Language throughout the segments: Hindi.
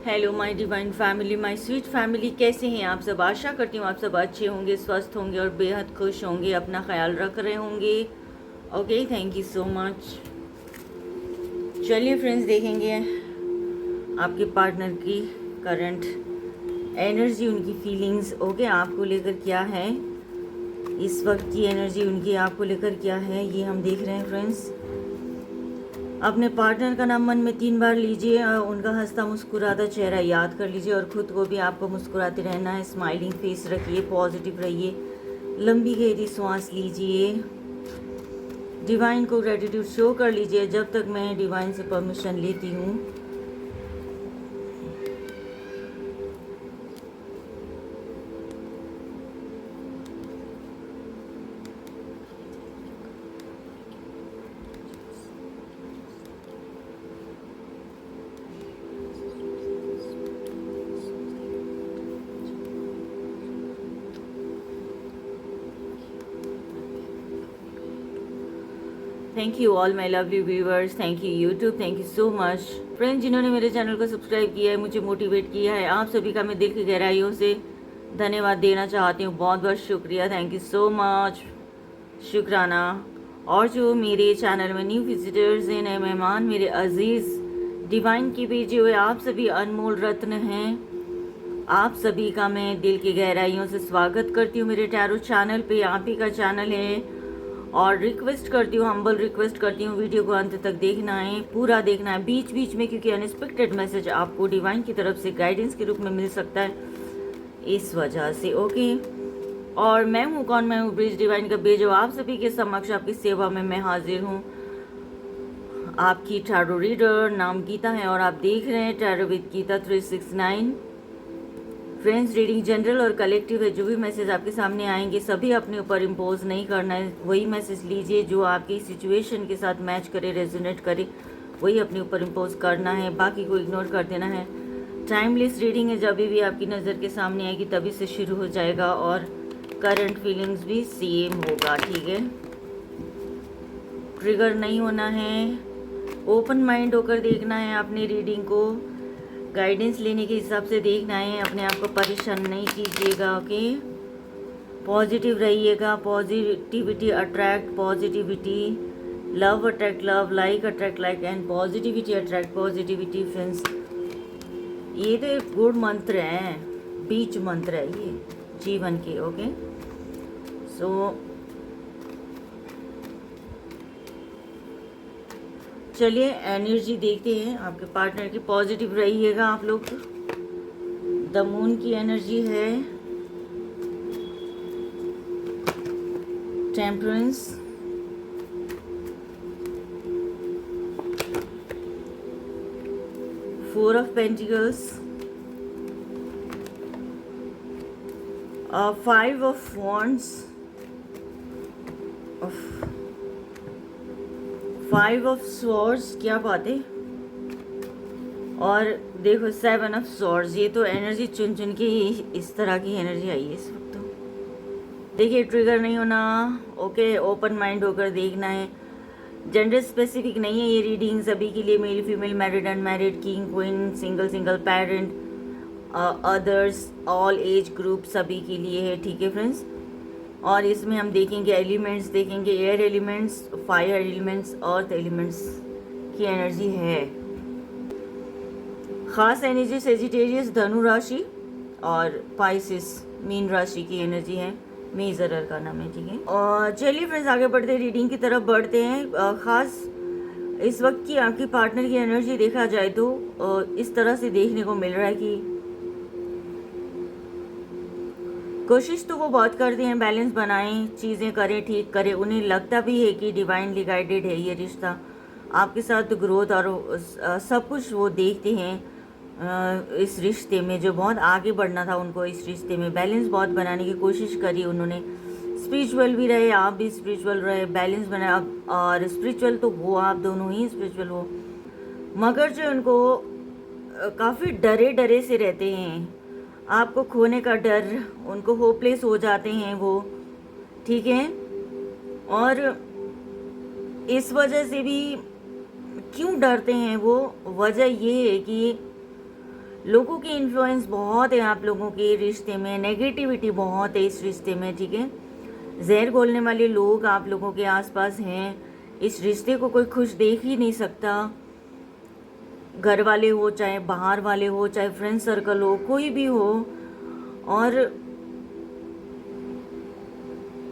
Hello my divine family, my sweet family, कैसे हैं आप सब। आशा करती हूँ आप सब अच्छे होंगे, स्वस्थ होंगे और बेहद खुश होंगे, अपना ख्याल रख रहे होंगे। Okay, thank you so much. चलिए फ्रेंड्स, देखेंगे आपके पार्टनर की करंट एनर्जी, उनकी फीलिंग्स। ओके, आपको लेकर क्या है इस वक्त की एनर्जी, उनकी आपको लेकर क्या है, ये हम देख रहे हैं फ्रेंड्स। अपने पार्टनर का नाम मन में 3 बार लीजिए और उनका हंसता मुस्कुराता चेहरा याद कर लीजिए और ख़ुद को भी आपको मुस्कुराते रहना है। स्माइलिंग फेस रखिए, पॉजिटिव रहिए, लंबी गहरी सांस लीजिए, डिवाइन को ग्रेटिट्यूड शो कर लीजिए जब तक मैं डिवाइन से परमिशन लेती हूँ। Thank you all my lovely viewers, thank you YouTube, thank you so much friends जिन्होंने मेरे चैनल को सब्सक्राइब किया है, मुझे मोटिवेट किया है। आप सभी का मैं दिल की गहराइयों से धन्यवाद देना चाहती हूँ। बहुत बहुत शुक्रिया, थैंक यू सो मच, शुक्राना। और जो मेरे चैनल में न्यू विजिटर्स हैं, नए मेहमान, मेरे अजीज़ डिवाइन की भेजे हुए आप सभी अनमोल रत्न हैं, आप सभी का मैं दिल की गहराइयों से स्वागत करती हूँ मेरे टैरो चैनल पे। आप ही का चैनल है और रिक्वेस्ट करती हूँ, हम्बल रिक्वेस्ट करती हूँ, वीडियो को अंत तक देखना है, पूरा देखना है, बीच बीच में, क्योंकि अनएक्सपेक्टेड मैसेज आपको डिवाइन की तरफ से गाइडेंस के रूप में मिल सकता है, इस वजह से। ओके, और मैं हूँ कौन, मैं हूँ ब्रिज डिवाइन का भेजो आप सभी के समक्ष, आपकी सेवा में मैं हाजिर हूँ। आपकी टैरो रीडर नाम गीता है और आप देख रहे हैं tarot with Geeta 369। Friends, reading general और कलेक्टिव है। जो भी मैसेज आपके सामने आएंगे सभी अपने ऊपर इम्पोज नहीं करना है, वही मैसेज लीजिए जो आपकी सिचुएशन के साथ मैच करे, रेजोनेट करे, वही अपने ऊपर इम्पोज करना है, बाकी को इग्नोर कर देना है। टाइमलेस रीडिंग है, जब भी आपकी नज़र के सामने आएगी तभी से शुरू हो जाएगा और करंट फीलिंग्स भी सेम होगा, ठीक है। ट्रिगर नहीं होना है, ओपन माइंड होकर देखना है अपनी रीडिंग को, गाइडेंस लेने के हिसाब से देखना है, अपने आप को परेशान नहीं कीजिएगा। ओके, पॉजिटिव रहिएगा, positivity attract positivity, love attract love, like attract like and positivity attract positivity. Friends, ये तो एक गुड मंत्र है, बीच मंत्र है ये जीवन के। ओके, सो चलिए एनर्जी देखते हैं आपके पार्टनर की। पॉजिटिव रहिएगा आप लोग। द मून की एनर्जी है, temperance, four of pentacles, five of wands, five of swords, क्या बात है, और देखो 7 ऑफ स्वॉर्ड्स। ये तो एनर्जी चुन चुन के इस तरह की एनर्जी आई है इस वक्त। तो देखिए, ट्रिगर नहीं होना। ओके, ओपन माइंड होकर देखना है, जेंडर स्पेसिफिक नहीं है ये रीडिंग, सभी के लिए, male female, married unmarried, king queen, single parent, others, all age group, सभी के लिए है, ठीक है फ्रेंड्स। और इसमें हम देखेंगे एलिमेंट्स, देखेंगे air elements, fire elements, earth elements की एनर्जी है। ख़ास एनर्जी सेजिटेरियस, धनु राशि और पाइसिस, मीन राशि की एनर्जी है, मेजरर का नाम है, ठीक है। और चलिए फ्रेंड्स, आगे बढ़ते हैं, रीडिंग की तरफ बढ़ते हैं। ख़ास इस वक्त की आपकी पार्टनर की एनर्जी देखा जाए तो इस तरह से देखने को मिल रहा है कि कोशिश तो वो बहुत करते हैं, बैलेंस बनाएं, चीज़ें करें, ठीक करें, उन्हें लगता भी है कि डिवाइनली गाइडेड है ये रिश्ता आपके साथ, ग्रोथ और सब कुछ वो देखते हैं इस रिश्ते में, जो बहुत आगे बढ़ना था उनको इस रिश्ते में, बैलेंस बहुत बनाने की कोशिश करी उन्होंने। स्पिरिचुअल भी रहे, आप भी स्पिरिचुअल रहे, बैलेंस बनाया, और स्पिरिचुअल तो वो आप दोनों ही स्पिरिचुअल हो, मगर जो उनको काफ़ी डरे डरे से रहते हैं, आपको खोने का डर, उनको होपलेस हो जाते हैं वो, ठीक है। और इस वजह से भी क्यों डरते हैं वो, वजह ये है कि लोगों की इन्फ्लुएंस बहुत है आप लोगों के रिश्ते में, नेगेटिविटी बहुत है इस रिश्ते में, ठीक है। जहर घोलने वाले लोग आप लोगों के आसपास हैं। इस रिश्ते को कोई खुश देख ही नहीं सकता। घर वाले हो, चाहे बाहर वाले हो, चाहे फ्रेंड सर्कल हो, कोई भी हो, और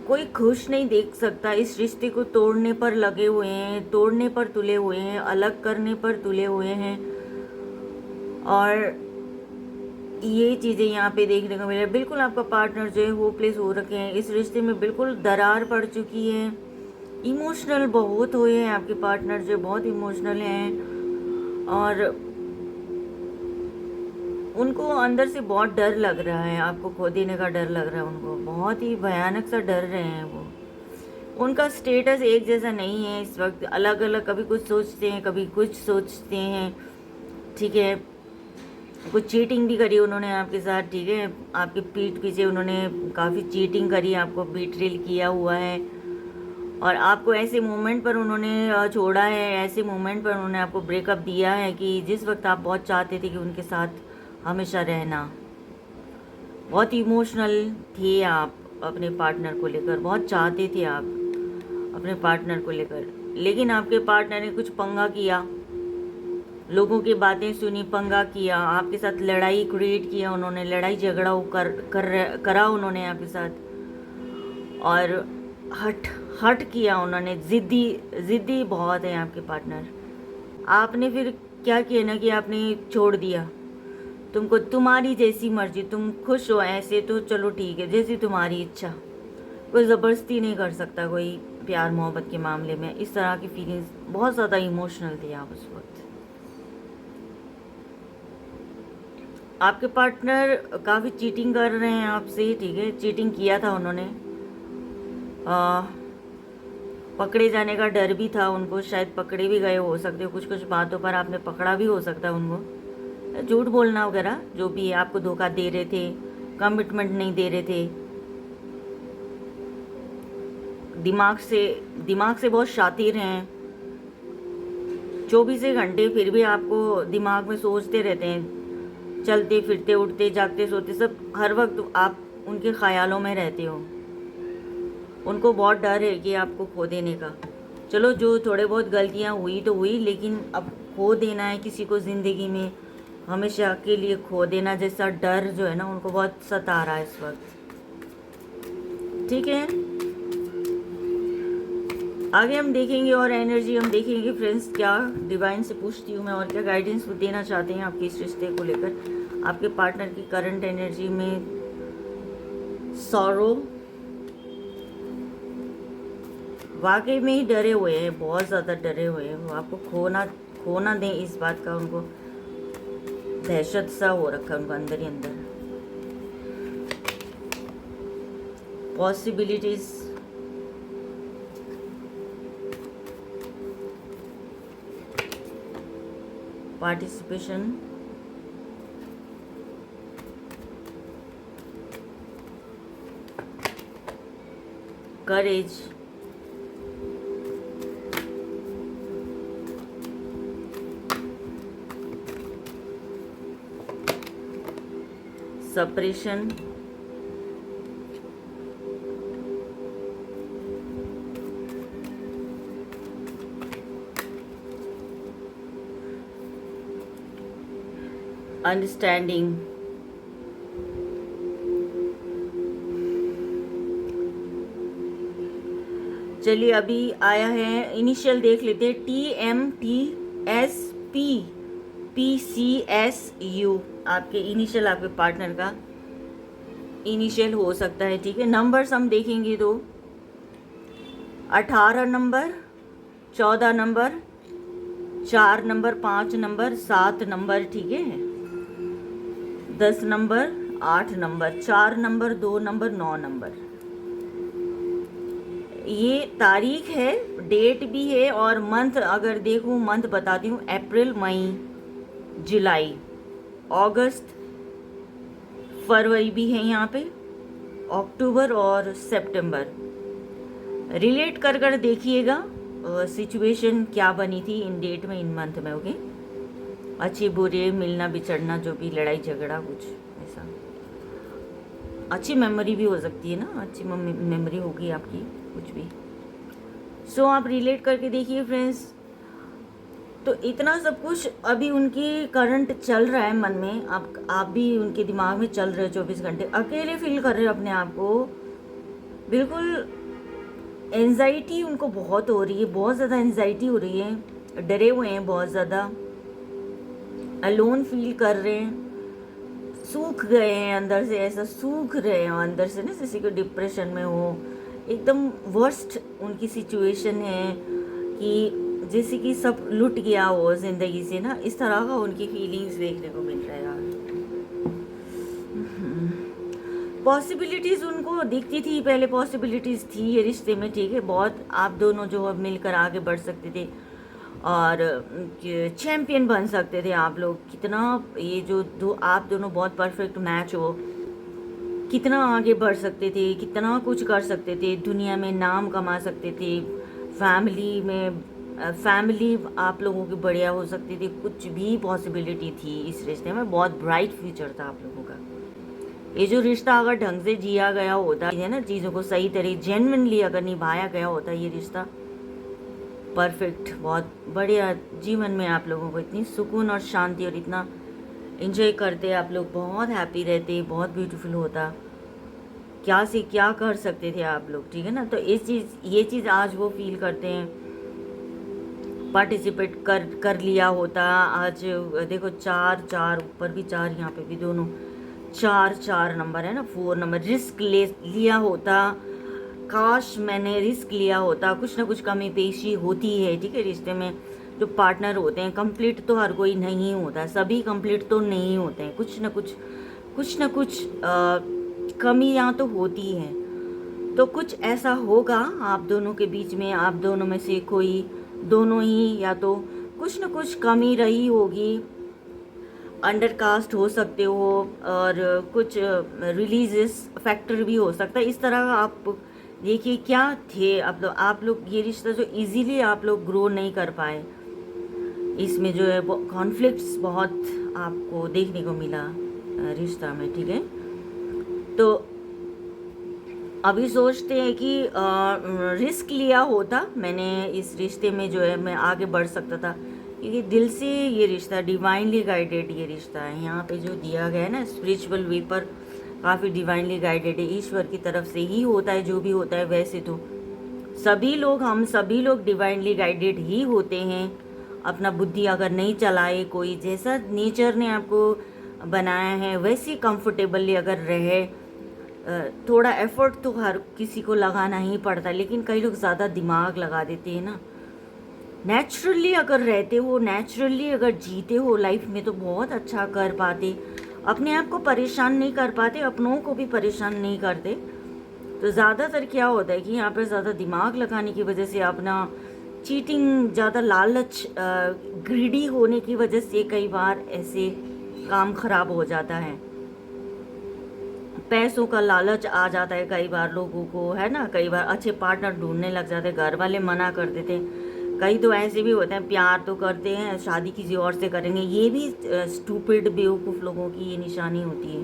कोई खुश नहीं देख सकता। इस रिश्ते को तोड़ने पर लगे हुए हैं, तोड़ने पर तुले हुए हैं, अलग करने पर तुले हुए हैं। और ये चीज़ें यहाँ पे देखने को मिल रहा है। बिल्कुल आपका पार्टनर जो है होपलेस हो रखे हैं। इस रिश्ते में बिल्कुल दरार पड़ चुकी है। इमोशनल बहुत हुए हैं आपके पार्टनर जो बहुत इमोशनल हैं, और उनको अंदर से बहुत डर लग रहा है। आपको खो देने का डर लग रहा है उनको, बहुत ही भयानक सा डर रहे हैं वो। उनका स्टेटस एक जैसा नहीं है इस वक्त, अलग अलग, कभी कुछ सोचते हैं, कभी कुछ सोचते हैं, ठीक है। कुछ चीटिंग भी करी उन्होंने आपके साथ, ठीक है। आपके पीठ पीछे उन्होंने काफ़ी चीटिंग करी, आपको बिट्रेल किया हुआ है, और आपको ऐसे मोमेंट पर उन्होंने छोड़ा है, ऐसे मोमेंट पर उन्होंने आपको ब्रेकअप दिया है कि जिस वक्त आप बहुत चाहते थे कि उनके साथ हमेशा रहना। बहुत इमोशनल थे आप अपने पार्टनर को लेकर, बहुत चाहते थे आप अपने पार्टनर को लेकर, लेकिन आपके पार्टनर ने कुछ पंगा किया, लोगों की बातें सुनी, पंगा किया, आपके साथ लड़ाई क्रिएट किया उन्होंने, लड़ाई झगड़ा करा उन्होंने आपके साथ, और हट किया उन्होंने। ज़िद्दी बहुत है आपके पार्टनर। आपने फिर क्या किया ना कि आपने छोड़ दिया। तुमको तुम्हारी जैसी मर्जी, तुम खुश हो ऐसे तो चलो ठीक है, जैसी तुम्हारी इच्छा। कोई ज़बरदस्ती नहीं कर सकता कोई प्यार मोहब्बत के मामले में। इस तरह की फीलिंग्स, बहुत ज़्यादा इमोशनल थे आप उस वक्त। आपके पार्टनर काफ़ी चीटिंग कर रहे हैं आपसे, ठीक है। चीटिंग किया था उन्होंने, पकड़े जाने का डर भी था उनको, शायद पकड़े भी गए हो सकते हो, कुछ बातों पर आपने पकड़ा भी हो सकता है उनको। झूठ बोलना वगैरह जो भी है, आपको धोखा दे रहे थे, कमिटमेंट नहीं दे रहे थे। दिमाग से बहुत शातिर हैं, 24 घंटे फिर भी आपको दिमाग में सोचते रहते हैं, चलते फिरते उठते जागते सोते सब, हर वक्त आप उनके ख्यालों में रहते हो। उनको बहुत डर है कि आपको खो देने का। चलो जो थोड़े बहुत गलतियां हुई तो हुई, लेकिन अब खो देना है किसी को ज़िंदगी में, हमेशा के लिए खो देना जैसा डर जो है ना उनको बहुत सता रहा है इस वक्त, ठीक है। आगे हम देखेंगे और एनर्जी हम देखेंगे फ्रेंड्स, क्या डिवाइन से पूछती हूँ मैं और क्या गाइडेंस देना चाहते हैं आपके इस रिश्ते को लेकर। आपके पार्टनर की करंट एनर्जी में सॉरो, वाकई में ही डरे हुए हैं, बहुत ज़्यादा डरे हुए हैं वो। आपको खोना दें इस बात का उनको दहशत सा हो रखा है उनको अंदर ही अंदर। पॉसिबिलिटीज, पार्टिसिपेशन, करेज, separation, अंडरस्टैंडिंग, चलिए अभी आया है इनिशियल देख लेते हैं, TMTSPPCSU आपके इनिशियल, आपके पार्टनर का इनिशियल हो सकता है, ठीक है। नंबर्स हम देखेंगे तो 18 number, 14 number, 4 number, 5 number, 7 number, ठीक है, 10 number, 8 number, 4 number, 2 number, 9 number. ये तारीख है, डेट भी है, और मंथ अगर देखूँ, मंथ बताती हूँ, अप्रैल, मई, जुलाई, अगस्त, फरवरी भी है यहाँ पे, अक्टूबर और सितंबर। रिलेट कर देखिएगा सिचुएशन क्या बनी थी इन डेट में, इन मंथ में, ओके। अच्छी बुरे, मिलना बिछड़ना, जो भी लड़ाई झगड़ा कुछ ऐसा। अच्छी मेमोरी भी हो सकती है ना, अच्छी मेमोरी होगी आपकी कुछ भी। सो आप रिलेट करके देखिए फ्रेंड्स। तो इतना सब कुछ अभी उनकी करंट चल रहा है मन में, आप भी उनके दिमाग में चल रहे हो 24 घंटे, अकेले फील कर रहे हो अपने आप को, बिल्कुल एनजाइटी उनको बहुत हो रही है, बहुत ज़्यादा एनजाइटी हो रही है, डरे हुए हैं बहुत ज़्यादा, अलोन फील कर रहे हैं, सूख गए हैं अंदर से, ऐसा सूख रहे हैं अंदर से ना, जैसे कि डिप्रेशन में हो, एकदम वर्स्ट उनकी सिचुएशन है कि जैसे कि सब लुट गया हो ज़िंदगी से ना, इस तरह का उनकी फीलिंग्स देखने को मिल रहा है यार। पॉसिबिलिटीज़ उनको दिखती थी पहले, पॉसिबिलिटीज़ थी ये रिश्ते में, ठीक है, बहुत आप दोनों जो अब मिलकर आगे बढ़ सकते थे और चैम्पियन बन सकते थे आप लोग। कितना ये जो आप दोनों बहुत परफेक्ट मैच हो, कितना आगे बढ़ सकते थे, कितना कुछ कर सकते थे, दुनिया में नाम कमा सकते थे, फैमिली आप लोगों की बढ़िया हो सकती थी, कुछ भी पॉसिबिलिटी थी इस रिश्ते में, बहुत ब्राइट फ्यूचर था आप लोगों का। ये जो रिश्ता अगर ढंग से जिया गया होता है ना, चीज़ों को सही तरह जेन्युइनली अगर निभाया गया होता, ये रिश्ता परफेक्ट, बहुत बढ़िया, जीवन में आप लोगों को इतनी सुकून और शांति और इतना एंजॉय करते आप लोग, बहुत हैप्पी रहते, बहुत ब्यूटीफुल होता, क्या से क्या कर सकते थे आप लोग, ठीक है ना। तो ये चीज़ आज वो फील करते हैं, पार्टिसिपेट कर लिया होता। आज देखो 4 ऊपर भी 4, यहाँ पे भी दोनों 4 नंबर है ना, 4 नंबर, रिस्क लिया होता, काश मैंने रिस्क लिया होता। कुछ ना कुछ कमी पेशी होती है, ठीक है, रिश्ते में जो पार्टनर होते हैं, कंप्लीट तो हर कोई नहीं होता, सभी कंप्लीट तो नहीं होते हैं, कुछ ना कुछ कमियां तो होती हैं। तो कुछ ऐसा होगा आप दोनों के बीच में, आप दोनों में से कोई, दोनों ही, या तो कुछ ना कुछ कमी रही होगी, अंडरकास्ट हो सकते हो, और कुछ रिलीजियस फैक्टर भी हो सकता है, इस तरह का आप देखिए क्या थे आप लोग ये रिश्ता जो इजीली आप लोग ग्रो नहीं कर पाए, इसमें जो है कॉन्फ्लिक्ट्स बहुत आपको देखने को मिला रिश्ता में, ठीक है। तो अभी सोचते हैं कि रिस्क लिया होता मैंने इस रिश्ते में, जो है मैं आगे बढ़ सकता था, क्योंकि दिल से ये रिश्ता डिवाइनली गाइडेड ये रिश्ता है। यहाँ पे जो दिया गया है ना, स्पिरिचुअल वे पर काफ़ी डिवाइनली गाइडेड है, ईश्वर की तरफ से ही होता है जो भी होता है। वैसे तो हम सभी लोग डिवाइनली गाइडेड ही होते हैं, अपना बुद्धि अगर नहीं चलाए कोई, जैसा नेचर ने आपको बनाया है वैसे कंफर्टेबली अगर रहे, थोड़ा एफर्ट तो हर किसी को लगाना ही पड़ता है, लेकिन कई लोग ज़्यादा दिमाग लगा देते हैं ना। नेचुरली अगर रहते हो, नेचुरली अगर जीते हो लाइफ में, तो बहुत अच्छा कर पाते, अपने आप को परेशान नहीं कर पाते, अपनों को भी परेशान नहीं करते। तो ज़्यादातर क्या होता है कि यहाँ पर ज़्यादा दिमाग लगाने की वजह से, अपना चीटिंग, ज़्यादा लालच, ग्रीडी होने की वजह से कई बार ऐसे काम खराब हो जाता है। पैसों का लालच आ जाता है कई बार लोगों को, है ना, कई बार अच्छे पार्टनर ढूंढने लग जाते हैं, घर वाले मना कर देते हैं। कई तो ऐसे भी होते हैं, प्यार तो करते हैं, शादी किसी और से करेंगे, ये भी स्टूपिड बेवकूफ़ लोगों की ये निशानी होती है।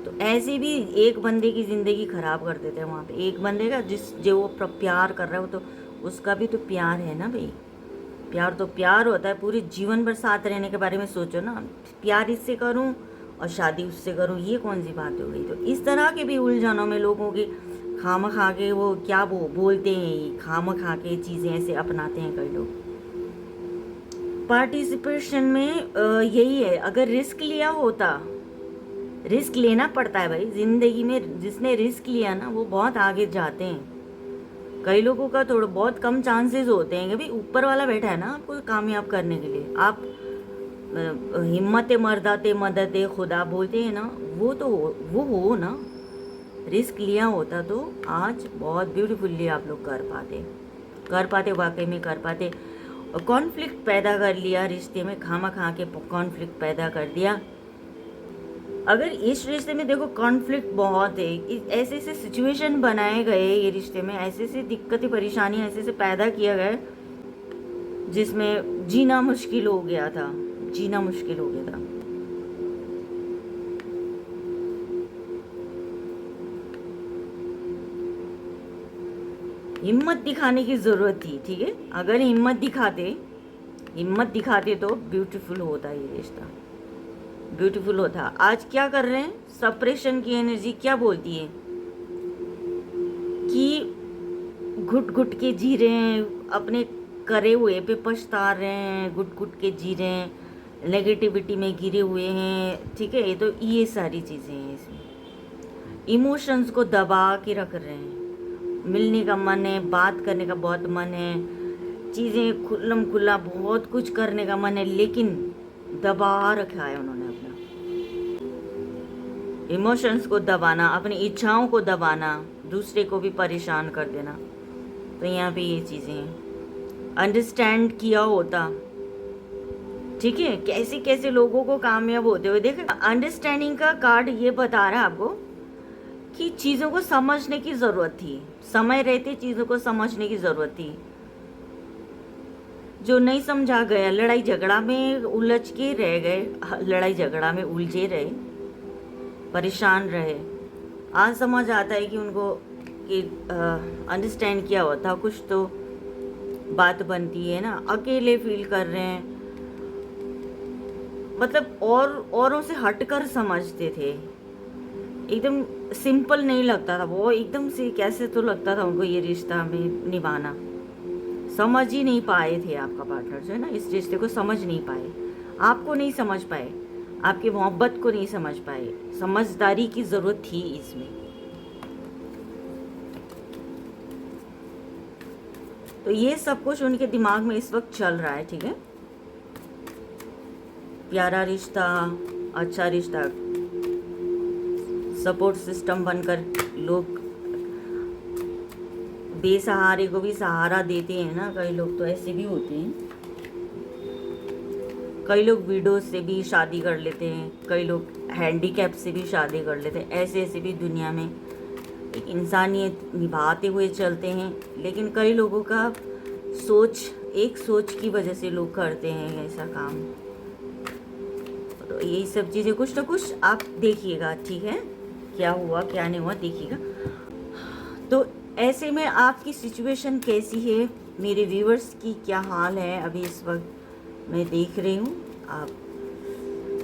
तो ऐसे भी एक बंदे की ज़िंदगी ख़राब कर देते हैं वहाँ पे, एक बंदे का जो वो प्यार कर रहा है, वो तो उसका भी तो प्यार है ना भाई, प्यार तो प्यार होता है, पूरे जीवन भर साथ रहने के बारे में सोचो ना, प्यार इससे करूँ और शादी उससे करूँ, ये कौन सी बात हो गई। तो इस तरह के भी उलझनों में लोगों की खाम खा के वो क्या बोलते हैं, खाम खा के चीज़ें ऐसे अपनाते हैं कई लोग। पार्टिसिपेशन में यही है, अगर रिस्क लिया होता, रिस्क लेना पड़ता है भाई ज़िंदगी में, जिसने रिस्क लिया ना वो बहुत आगे जाते हैं। कई लोगों का थोड़ा बहुत कम चांसेस होते हैं कि भाई ऊपर वाला बैठा है ना आपको कामयाब करने के लिए, आप हिम्मत मर्दाते मदद खुदा बोलते हैं ना, वो तो वो हो ना, रिस्क लिया होता तो आज बहुत ब्यूटीफुल्ली आप लोग कर पाते, वाकई में कर पाते। और कॉन्फ्लिक्ट पैदा कर लिया रिश्ते में, खामा खा के कॉन्फ्लिक्ट पैदा कर दिया। अगर इस रिश्ते में देखो कॉन्फ्लिक्ट बहुत है, ऐसे ऐसे सिचुएशन बनाए गए ये रिश्ते में, ऐसे ऐसे दिक्कतें परेशानियाँ ऐसे ऐसे पैदा किया गया जिसमें जीना मुश्किल हो गया था, जीना मुश्किल हो गया था। हिम्मत दिखाने की ज़रूरत थी, ठीक है। अगर हिम्मत दिखाते तो ब्यूटीफुल होता ये रिश्ता, ब्यूटीफुल होता। आज क्या कर रहे हैं, सप्रेशन की एनर्जी क्या बोलती है कि घुट घुट के जी रहे हैं, अपने करे हुए पे पछता रहे हैं, घुट घुट के जी रहे हैं, नेगेटिविटी में गिरे हुए हैं, ठीक है। तो ये सारी चीज़ें हैं इसमें, इमोशंस को दबा के रख रहे हैं। मिलने का मन है, बात करने का बहुत मन है, चीज़ें खुल्लम खुल्ला बहुत कुछ करने का मन है, लेकिन दबा रखा है उन्होंने अपना इमोशंस को दबाना, अपनी इच्छाओं को दबाना, दूसरे को भी परेशान कर देना। तो यहाँ पे ये चीज़ें हैं। अंडरस्टैंड किया होता, ठीक है, कैसे कैसे लोगों को कामयाब होते हुए देखा। अंडरस्टैंडिंग का कार्ड ये बता रहा है आपको कि चीज़ों को समझने की ज़रूरत थी, समय रहते चीज़ों को समझने की ज़रूरत थी। जो नहीं समझा गया, लड़ाई झगड़ा में उलझ के रह गए, लड़ाई झगड़ा में उलझे रहे, परेशान रहे। आज समझ आता है कि उनको कि अंडरस्टैंड किया होता, कुछ तो बात बनती है ना। अकेले फील कर रहे हैं, मतलब औरों से हटकर समझते थे, एकदम सिंपल नहीं लगता था वो, एकदम से कैसे तो लगता था उनको ये रिश्ता में निभाना। समझ ही नहीं पाए थे आपका पार्टनर जो है ना, इस रिश्ते को समझ नहीं पाए, आपको नहीं समझ पाए, आपकी मोहब्बत को नहीं समझ पाए। समझदारी की ज़रूरत थी इसमें। तो ये सब कुछ उनके दिमाग में इस वक्त चल रहा है, ठीक है। प्यारा रिश्ता, अच्छा रिश्ता, सपोर्ट सिस्टम बनकर लोग बेसहारे को भी सहारा देते हैं ना। कई लोग तो ऐसे भी होते हैं, कई लोग विडो से भी शादी कर लेते हैं, कई लोग हैंडीकैप से भी शादी कर लेते हैं। ऐसे ऐसे भी दुनिया में एक इंसानियत निभाते हुए चलते हैं। लेकिन कई लोगों का सोच की वजह से लोग करते हैं ऐसा काम। तो यही सब चीज़ें कुछ ना कुछ आप देखिएगा, ठीक है, क्या हुआ क्या नहीं हुआ देखिएगा। तो ऐसे में आपकी सिचुएशन कैसी है, मेरे व्यूअर्स की क्या हाल है अभी इस वक्त मैं देख रही हूँ। आप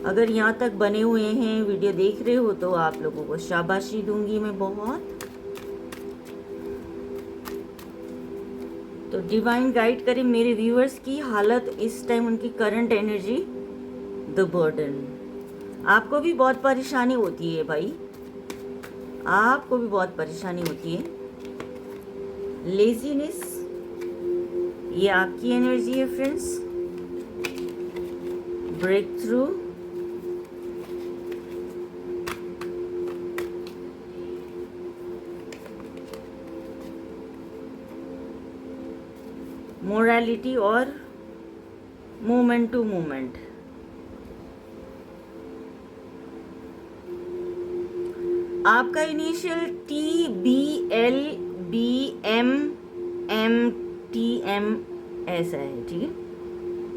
अगर यहाँ तक बने हुए हैं, वीडियो देख रहे हो, तो आप लोगों को शाबाशी दूंगी मैं बहुत। तो डिवाइन गाइड करे मेरे व्यूअर्स की हालत इस टाइम, उनकी करंट एनर्जी, द बर्डन। आपको भी बहुत परेशानी होती है भाई, आपको भी बहुत परेशानी होती है। लेजीनेस, ये आपकी एनर्जी है फ्रेंड्स। ब्रेक थ्रू, मोरालिटी और मोमेंट टू मोमेंट। आपका इनिशियल TBLBMMTM ऐसा है, ठीक है।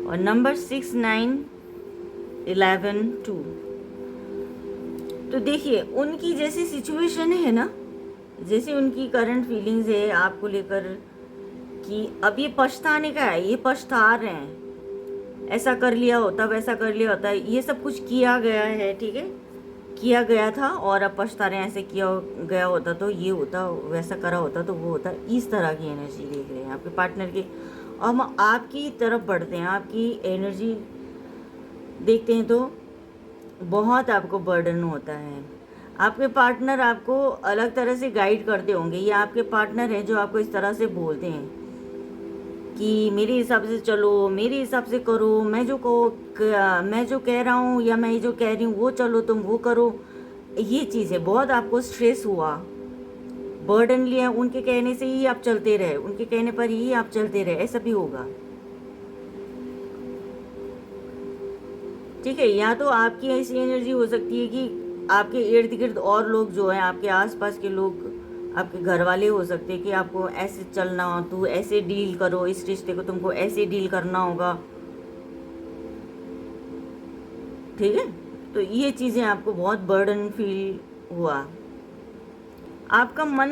और नंबर 6911 2। तो देखिए उनकी जैसी सिचुएशन है ना, जैसे उनकी करंट फीलिंग्स है आपको लेकर कि अब ये पछताने का है, ये पछता रहे हैं, ऐसा कर लिया होता, वैसा कर लिया होता, ये सब कुछ किया गया है, ठीक है, किया गया था और अब पछता रहे हैं, ऐसे किया गया होता तो ये होता, वैसा करा होता तो वो होता। इस तरह की एनर्जी देख रहे हैं आपके पार्टनर की। और हम आपकी तरफ बढ़ते हैं, आपकी एनर्जी देखते हैं तो बहुत आपको बर्डन होता है। आपके पार्टनर आपको अलग तरह से गाइड करते होंगे। ये आपके पार्टनर हैं जो आपको इस तरह से बोलते हैं कि मेरे हिसाब से चलो, मेरे हिसाब से करो, मैं जो कह रहा हूँ या मैं जो कह रही हूँ वो चलो, तुम वो करो। ये चीज़ है, बहुत आपको स्ट्रेस हुआ, बर्डन लिया, उनके कहने से ही आप चलते रहे, उनके कहने पर ही आप चलते रहे, ऐसा भी होगा, ठीक है। या तो आपकी ऐसी एनर्जी हो सकती है कि आपके इर्द गिर्द और लोग जो हैं, आपके आसपास के लोग, आपके घर वाले हो सकते हैं कि आपको ऐसे चलना हो, तू ऐसे डील करो, इस रिश्ते को तुमको ऐसे डील करना होगा। ठीक है। तो ये चीज़ें आपको बहुत बर्डन फील हुआ, आपका मन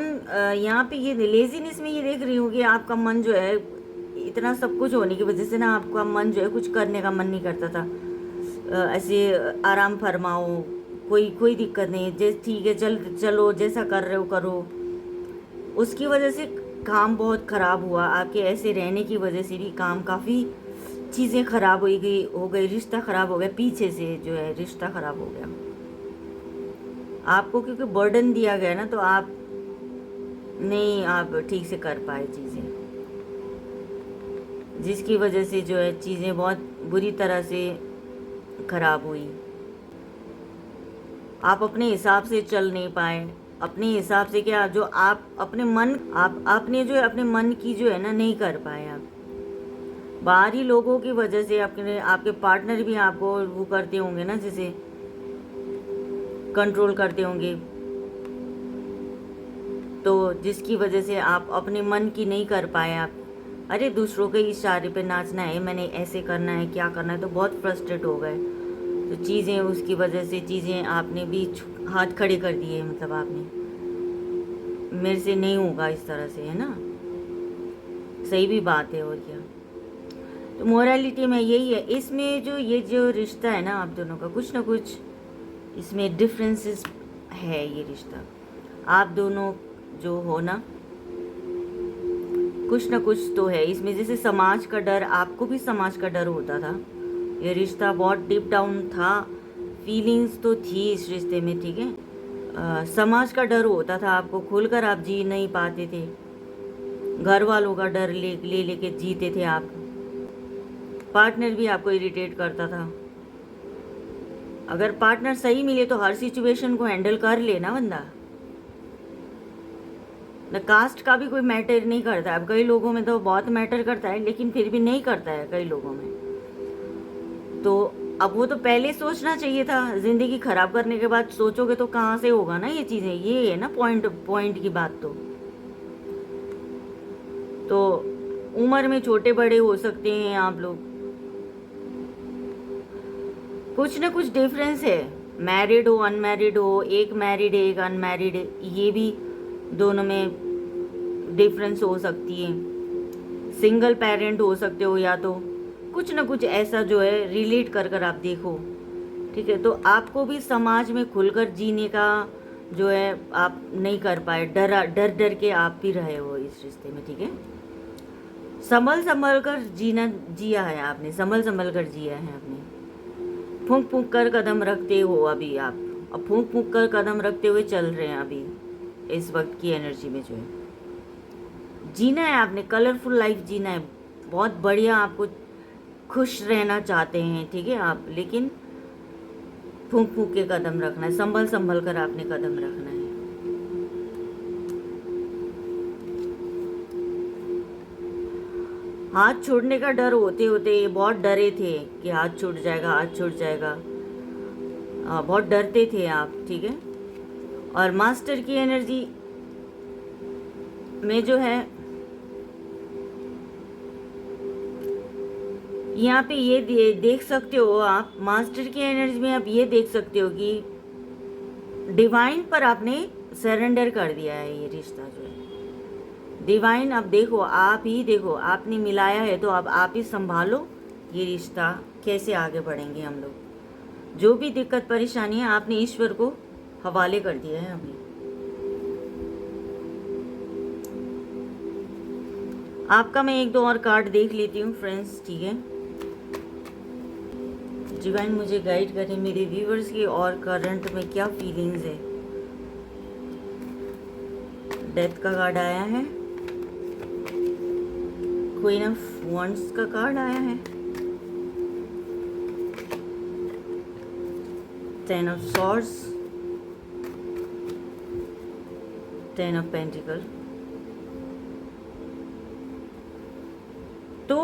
यहाँ पे ये लेजीनेस में ये देख रही हूँ कि आपका मन जो है इतना सब कुछ होने की वजह से ना आपका मन जो है कुछ करने का मन नहीं करता था। ऐसे आराम फरमाओ, कोई कोई दिक्कत नहीं है, जैसे ठीक है चलो जैसा कर रहे हो करो। उसकी वजह से काम बहुत ख़राब हुआ, आपके ऐसे रहने की वजह से भी काम काफ़ी चीज़ें ख़राब हो गई, रिश्ता ख़राब हो गया, पीछे से जो है रिश्ता ख़राब हो गया आपको, क्योंकि बर्डन दिया गया ना, तो आप ठीक से कर पाए चीज़ें, जिसकी वजह से जो है चीज़ें बहुत बुरी तरह से ख़राब हुई। आप अपने हिसाब से चल नहीं पाए, अपने हिसाब से क्या, जो आप अपने मन आपने जो है अपने मन की जो है ना नहीं कर पाए आप। बाहरी लोगों की वजह से आपके पार्टनर भी आपको वो करते होंगे ना, जैसे कंट्रोल करते होंगे, तो जिसकी वजह से आप अपने मन की नहीं कर पाए आप। अरे दूसरों के इशारे पे नाचना है, मैंने ऐसे करना है, क्या करना है, तो बहुत फ्रस्ट्रेट हो गए। तो चीज़ें उसकी वजह से चीज़ें आपने भी हाथ खड़े कर दिए, मतलब आपने मेरे से नहीं होगा इस तरह से, है ना, सही भी बात है। और क्या, तो मोरालिटी में यही है, इसमें जो ये जो रिश्ता है ना आप दोनों का, कुछ ना कुछ इसमें डिफरेंसेस है। ये रिश्ता आप दोनों जो हो ना, कुछ ना कुछ तो है इसमें, जैसे समाज का डर, आपको भी समाज का डर होता था। ये रिश्ता बहुत डीप डाउन था, फीलिंग्स तो थी इस रिश्ते में, ठीक है। समाज का डर होता था आपको, खुलकर आप जी नहीं पाते थे, घर वालों का डर ले लेके जीते थे आप। पार्टनर भी आपको इरिटेट करता था। अगर पार्टनर सही मिले तो हर सिचुएशन को हैंडल कर लेना बंदा, न कास्ट का भी कोई मैटर नहीं करता है। अब कई लोगों में तो बहुत मैटर करता है, लेकिन फिर भी नहीं करता है कई लोगों में। तो अब वो तो पहले सोचना चाहिए था, ज़िंदगी ख़राब करने के बाद सोचोगे तो कहाँ से होगा ना ये चीज़ें, ये है ना पॉइंट की बात। तो उम्र में छोटे बड़े हो सकते हैं आप लोग, कुछ ना कुछ डिफरेंस है, मैरिड हो अनमैरिड हो, एक मैरिड है एक अनमैरिड है, ये भी दोनों में डिफरेंस हो सकती है। सिंगल पेरेंट हो सकते हो, या तो कुछ ना कुछ ऐसा जो है रिलेट कर आप देखो, ठीक है। तो आपको भी समाज में खुलकर जीने का जो है आप नहीं कर पाए, डर के आप भी रहे हो इस रिश्ते में, ठीक है। संभल कर जिया है आपने, संभल कर जिया है आपने, फूंक कर कदम रखते हो अभी आप, अब फूंक कर कदम रखते हुए चल रहे हैं अभी इस वक्त की एनर्जी में जो है। जीना है आपने, कलरफुल लाइफ जीना है, बहुत बढ़िया, आपको खुश रहना चाहते हैं, ठीक है आप, लेकिन फूंक के कदम रखना है, संभल कर आपने कदम रखना है। हाथ छोड़ने का डर होते होते ये बहुत डरे थे कि हाथ छूट जाएगा, बहुत डरते थे आप, ठीक है। और मास्टर की एनर्जी में जो है यहाँ पे ये देख सकते हो आप, मास्टर की एनर्जी में आप ये देख सकते हो कि डिवाइन पर आपने सरेंडर कर दिया है। ये रिश्ता जो है डिवाइन, अब देखो आप ही देखो, आपने मिलाया है तो अब आप ही संभालो ये रिश्ता, कैसे आगे बढ़ेंगे हम लोग। जो भी दिक्कत परेशानी है आपने ईश्वर को हवाले कर दिया है अभी। आपका मैं एक दो और कार्ड देख लेती हूँ फ्रेंड्स, ठीक है। डिवाइन मुझे गाइड करें मेरे व्यूवर्स की और करंट में क्या फीलिंग्स है। डेथ का कार्ड आया है, क्वीन ऑफ वॉन्ड्स का कार्ड आया है, ten of swords, ten of pentacle. तो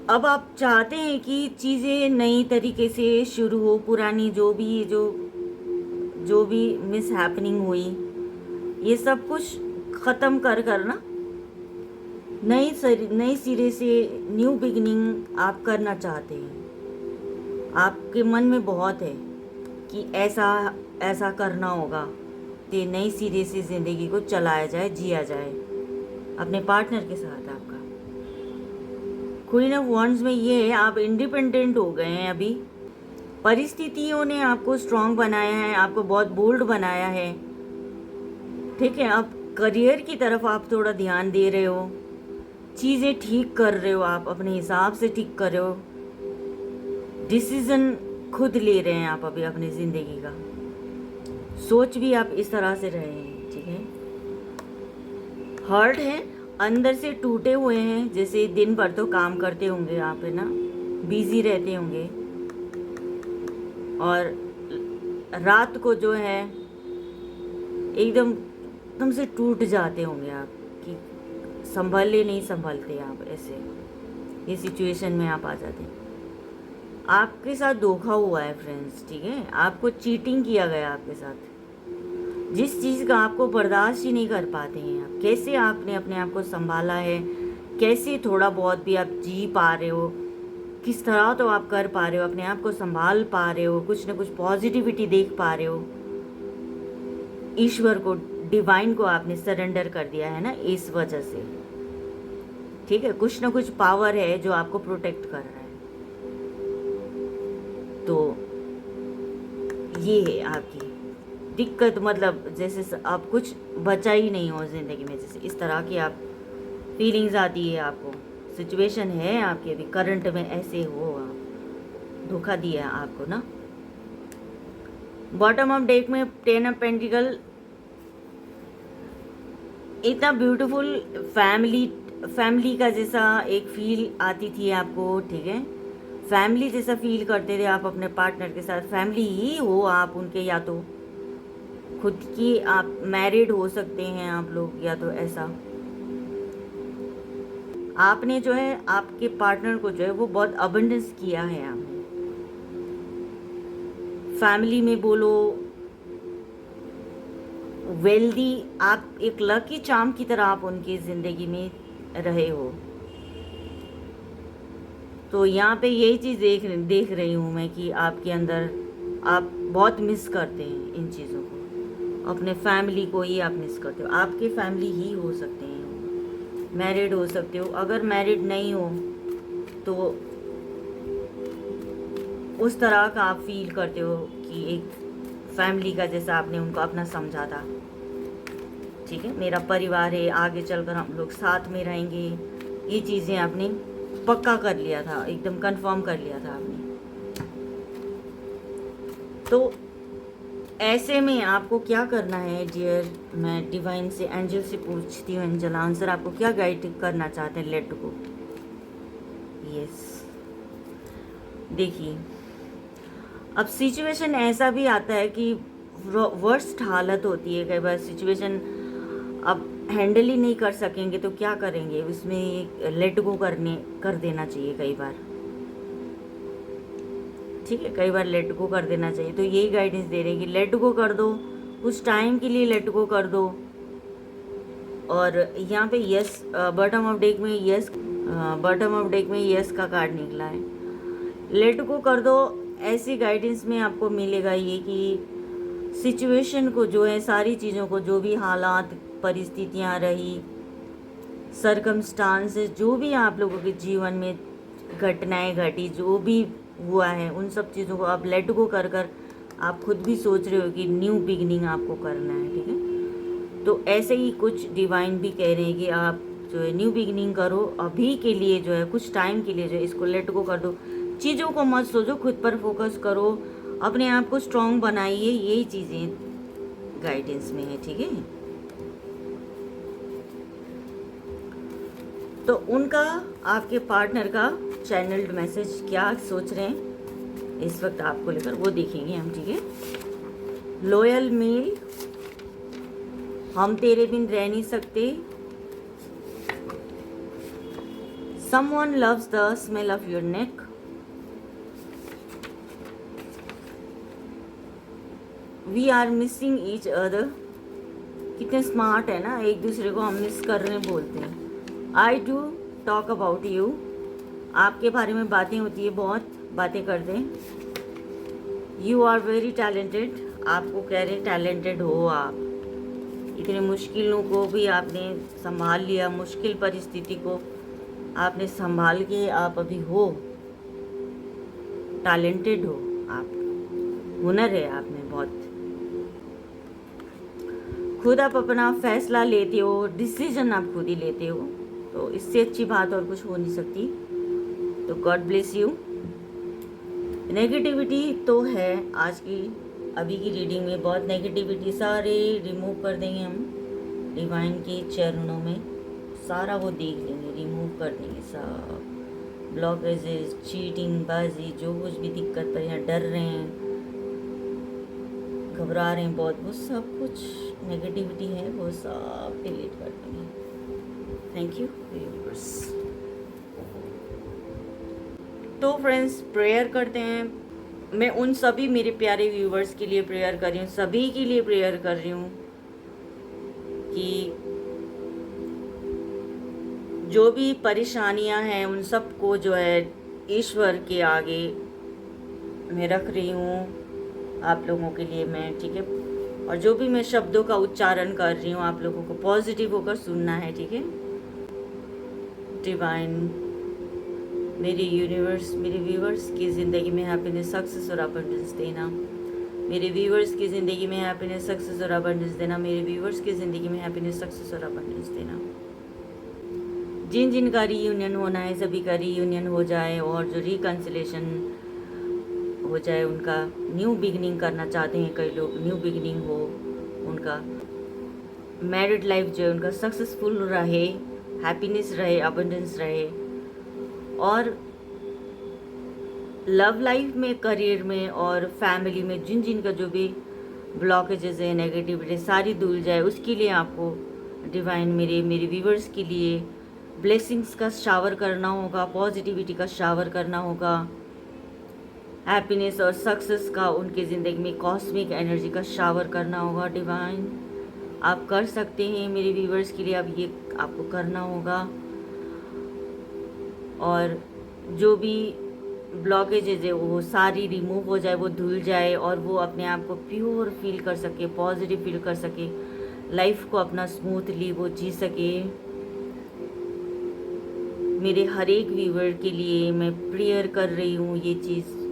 अब आप चाहते हैं कि चीज़ें नई तरीके से शुरू हो, पुरानी जो भी मिस हैपनिंग हुई ये सब कुछ ख़त्म कर ना नई सिरे से न्यू बिगिनिंग आप करना चाहते हैं। आपके मन में बहुत है कि ऐसा ऐसा करना होगा, तो नई सिरे से ज़िंदगी को चलाया जाए, जिया जाए अपने पार्टनर के साथ। आपका क्वीन ऑफ वॉन्ड्स में ये है, आप इंडिपेंडेंट हो गए हैं अभी। परिस्थितियों ने आपको स्ट्रांग बनाया है, आपको बहुत बोल्ड बनाया है, ठीक है। अब करियर की तरफ आप थोड़ा ध्यान दे रहे हो, चीज़ें ठीक कर रहे हो, आप अपने हिसाब से ठीक कर रहे हो, डिसीज़न खुद ले रहे हैं आप अभी अपनी ज़िंदगी का। सोच भी आप इस तरह से रहे हैं, ठीक है। हर्ट है, अंदर से टूटे हुए हैं, जैसे दिन भर तो काम करते होंगे आप, है ना, बिजी रहते होंगे, और रात को जो है एकदम से टूट जाते होंगे आप, कि संभले नहीं संभलते आप, ऐसे ये सिचुएशन में आप आ जाते हैं। आपके साथ धोखा हुआ है फ्रेंड्स, ठीक है। आपको चीटिंग किया गया आपके साथ, जिस चीज़ का आपको बर्दाश्त ही नहीं कर पाते हैं आप। कैसे आपने अपने आप को संभाला है, कैसे थोड़ा बहुत भी आप जी पा रहे हो, किस तरह तो आप कर पा रहे हो, अपने आप को संभाल पा रहे हो, कुछ ना कुछ पॉजिटिविटी देख पा रहे हो। ईश्वर को, डिवाइन को आपने सरेंडर कर दिया है ना, इस वजह से, ठीक है। कुछ ना कुछ पावर है जो आपको प्रोटेक्ट कर रहा है। तो ये है आपकी दिक्कत, मतलब जैसे आप कुछ बचा ही नहीं हो ज़िंदगी में, जैसे इस तरह की आप फीलिंग्स आती है आपको। सिचुएशन है आपके अभी करंट में, ऐसे हो आप, धोखा दिया आपको ना। बॉटम ऑफ डेक में 10 ऑफ पेंटिकल, इतना ब्यूटीफुल फैमिली का जैसा एक फील आती थी आपको, ठीक है। फैमिली जैसा फील करते थे आप अपने पार्टनर के साथ। फैमिली ही हो आप उनके, या तो खुद की आप मैरिड हो सकते हैं आप लोग, या तो ऐसा आपने जो है आपके पार्टनर को जो है वो बहुत अबंडेंस किया है आपने। फैमिली में बोलो, वेल्दी, आप एक लकी चार्म की तरह आप उनकी ज़िंदगी में रहे हो। तो यहाँ पे यही चीज़ देख रही हूँ मैं कि आपके अंदर आप बहुत मिस करते हैं इन चीज़ों को, अपने फैमिली को ही आप मिस करते हो। आपके फैमिली ही हो सकते हैं, मैरिड हो सकते हो। अगर मैरिड नहीं हो तो उस तरह का आप फील करते हो कि एक फैमिली का जैसा आपने उनको अपना समझा था, ठीक है। मेरा परिवार है, आगे चलकर हम लोग साथ में रहेंगे, ये चीज़ें आपने पक्का कर लिया था, एकदम कंफर्म कर लिया था आपने। तो ऐसे में आपको क्या करना है डियर, मैं डिवाइन से, एंजल से पूछती हूँ, एंजल आंसर आपको क्या गाइड करना चाहते हैं। Let go, yes. देखिए, अब सिचुएशन ऐसा भी आता है कि वर्स्ट हालत होती है कई बार, सिचुएशन अब हैंडल ही नहीं कर सकेंगे तो क्या करेंगे, उसमें लेट गो कर देना चाहिए कई बार, ठीक है। कई बार लेट गो कर देना चाहिए। तो यही गाइडेंस दे रहे हैं कि लेट गो कर दो, कुछ टाइम के लिए लेट गो कर दो। और यहाँ पे यस, बॉटम ऑफ डेक में यस, बॉटम ऑफ डेक में यस का कार्ड निकला है। लेट गो कर दो, ऐसी गाइडेंस में आपको मिलेगा ये कि सिचुएशन को जो है, सारी चीज़ों को, जो भी हालात परिस्थितियाँ रही, सरकमस्टांसेस, जो भी आप लोगों के जीवन में घटनाएं घटी, जो भी हुआ है, उन सब चीज़ों को आप लेट गो कर आप खुद भी सोच रहे हो कि न्यू बिगनिंग आपको करना है, ठीक है। तो ऐसे ही कुछ डिवाइन भी कह रहे हैं कि आप जो है न्यू बिगनिंग करो, अभी के लिए जो है, कुछ टाइम के लिए जो है इसको लेट गो कर दो। चीज़ों को मत सोचो, खुद पर फोकस करो, अपने आप को स्ट्रॉन्ग बनाइए, यही चीज़ें गाइडेंस में है, ठीक है। तो उनका, आपके पार्टनर का चैनल्ड मैसेज क्या सोच रहे हैं इस वक्त आपको लेकर, वो देखेंगे हम, ठीक है। लॉयल मेल, हम तेरे बिन रह नहीं सकते। Someone loves the smell of your neck. We are missing each other. कितने स्मार्ट है ना, एक दूसरे को हम मिस कर रहे हैं बोलते हैं। I do talk about you, आपके बारे में बातें होती है, बहुत बातें करते हैं। You are very talented. आपको कह रहे हैं टैलेंटेड हो आप। इतने मुश्किलों को भी आपने संभाल लिया, मुश्किल परिस्थिति को आपने संभाल के आप अभी हो, टैलेंटेड हो आप, हुनर है आप में बहुत। खुद आप अपना फैसला लेते हो, डिसीजन आप खुद ही लेते हो, तो इससे अच्छी बात और कुछ हो नहीं सकती। तो गॉड ब्लेस यू। नेगेटिविटी तो है आज की अभी की रीडिंग में, बहुत नेगेटिविटी सारे रिमूव कर देंगे हम डिवाइन के चरणों में, सारा वो देख लेंगे, रिमूव कर देंगे सब ब्लॉकेजेस, चीटिंग बाजी, जो कुछ भी दिक्कत पर यहाँ डर रहे हैं, घबरा रहे हैं बहुत, वो सब कुछ नेगेटिविटी है वो सब डिलीट कर देंगे। Thank you universe. तो फ्रेंड्स प्रेयर करते हैं। मैं उन सभी मेरे प्यारे व्यूवर्स के लिए प्रेयर कर रही हूँ, सभी के लिए प्रेयर कर रही हूँ कि जो भी परेशानियां हैं उन सबको जो है ईश्वर के आगे मैं रख रही हूँ आप लोगों के लिए मैं, ठीक है। और जो भी मैं शब्दों का उच्चारण कर रही हूँ आप लोगों को पॉजिटिव होकर सुनना है, ठीक है। डिवाइन, मेरे यूनिवर्स मेरे व्यूवर्स की ज़िंदगी में हैप्पीनेस, सक्सेस और अबंडेंस देना। मेरे व्यूवर्स की ज़िंदगी में हैप्पीनेस, सक्सेस और अबंडेंस देना। मेरे व्यूवर्स की ज़िंदगी में हैप्पीनेस, सक्सेस और अबंडेंस देना। जिन जिन का रीयूनियन होना है सभी का रीयूनियन हो जाए, और जो रिकन्सिलेशन हो जाए, उनका न्यू बिगनिंग करना चाहते हैं कई लोग, न्यू बिगनिंग हो, उनका मैरिड लाइफ जो है उनका सक्सेसफुल रहे, हैप्पीनेस रहे, अबंडेंस रहे। और लव लाइफ में, करियर में और फैमिली में जिन जिन का जो भी ब्लॉकेजेस है, नेगेटिविटी सारी धुल जाए, उसके लिए आपको डिवाइन मेरे व्यूवर्स के लिए ब्लेसिंग्स का शावर करना होगा, पॉजिटिविटी का शावर करना होगा, हैप्पीनेस और सक्सेस का उनके ज़िंदगी में कॉस्मिक एनर्जी का शावर करना होगा। डिवाइन आप कर सकते हैं मेरे व्यूवर्स के लिए, अब ये आपको करना होगा। और जो भी ब्लॉकेजेज है वो सारी रिमूव हो जाए, वो धुल जाए, और वो अपने आप को प्योर फील कर सके, पॉजिटिव फील कर सके, लाइफ को अपना स्मूथली वो जी सके। मेरे हर एक व्यूवर के लिए मैं प्रेयर कर रही हूँ ये चीज़।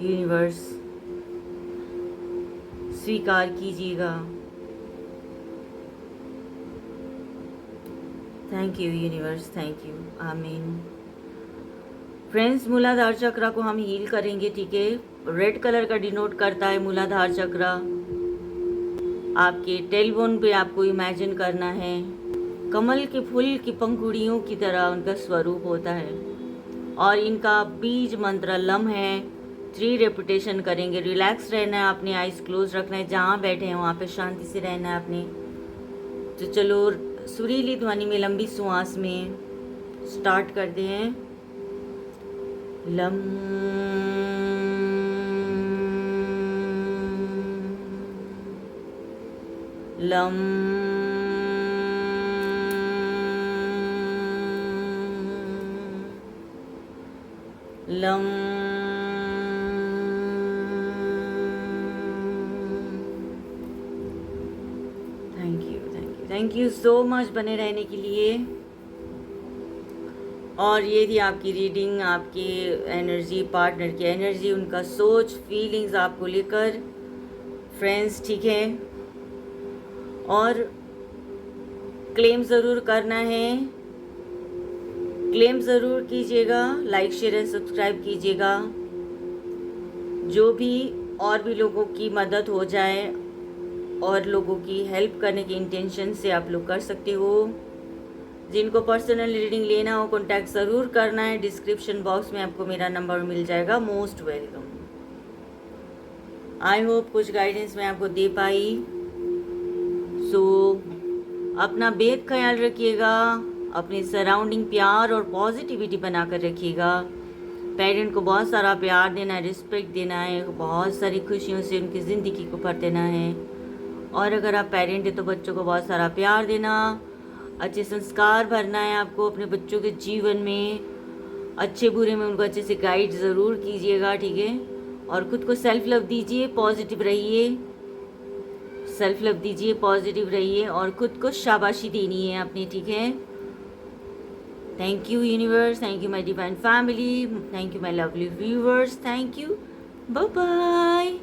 यूनिवर्स स्वीकार कीजिएगा। Thank you universe, thank you, आमीन। फ्रेंड्स मूलाधार चक्रा को हम हील करेंगे, ठीक है। रेड कलर का डिनोट करता है मूलाधार चक्रा। आपके टेलबोन पे आपको इमेजिन करना है, कमल के फूल की पंखुड़ियों की तरह उनका स्वरूप होता है, और इनका बीज मंत्र लम है। 3 रेपिटेशन करेंगे। रिलैक्स रहना है, अपनी आइज़ क्लोज रखना है, जहाँ बैठे हैं वहाँ पे शांति से रहना है अपने। तो चलो सुरीली ध्वनि में लंबी श्वास में स्टार्ट करते हैं। Lump lump lump thank you so much बने रहने के लिए। और ये थी आपकी रीडिंग, आपकी एनर्जी, पार्टनर की एनर्जी, उनका सोच, फीलिंग्स आपको लेकर फ्रेंड्स, ठीक है। और क्लेम ज़रूर करना है, क्लेम ज़रूर कीजिएगा, लाइक शेयर एंड सब्सक्राइब कीजिएगा। जो भी और भी लोगों की मदद हो जाए और लोगों की हेल्प करने की इंटेंशन से आप लोग कर सकते हो। जिनको पर्सनल रीडिंग लेना हो कॉन्टैक्ट ज़रूर करना है, डिस्क्रिप्शन बॉक्स में आपको मेरा नंबर मिल जाएगा। Most welcome. आई होप कुछ गाइडेंस मैं आपको दे पाई। सो अपना बेहद ख्याल रखिएगा, अपने सराउंडिंग प्यार और पॉजिटिविटी बनाकर रखिएगा। पेरेंट को बहुत सारा प्यार देना है, रिस्पेक्ट देना है, बहुत सारी खुशियों से उनकी ज़िंदगी को भर देना है। और अगर आप पेरेंट हैं तो बच्चों को बहुत सारा प्यार देना, अच्छे संस्कार भरना है आपको अपने बच्चों के जीवन में। अच्छे बुरे में उनको अच्छे से गाइड ज़रूर कीजिएगा, ठीक है। और खुद को सेल्फ लव दीजिए, पॉजिटिव रहिए, सेल्फ लव दीजिए, पॉजिटिव रहिए और खुद को शाबाशी देनी है अपनी, ठीक है। Thank you universe, thank you my divine family, thank you my lovely viewers, thank you, bye bye.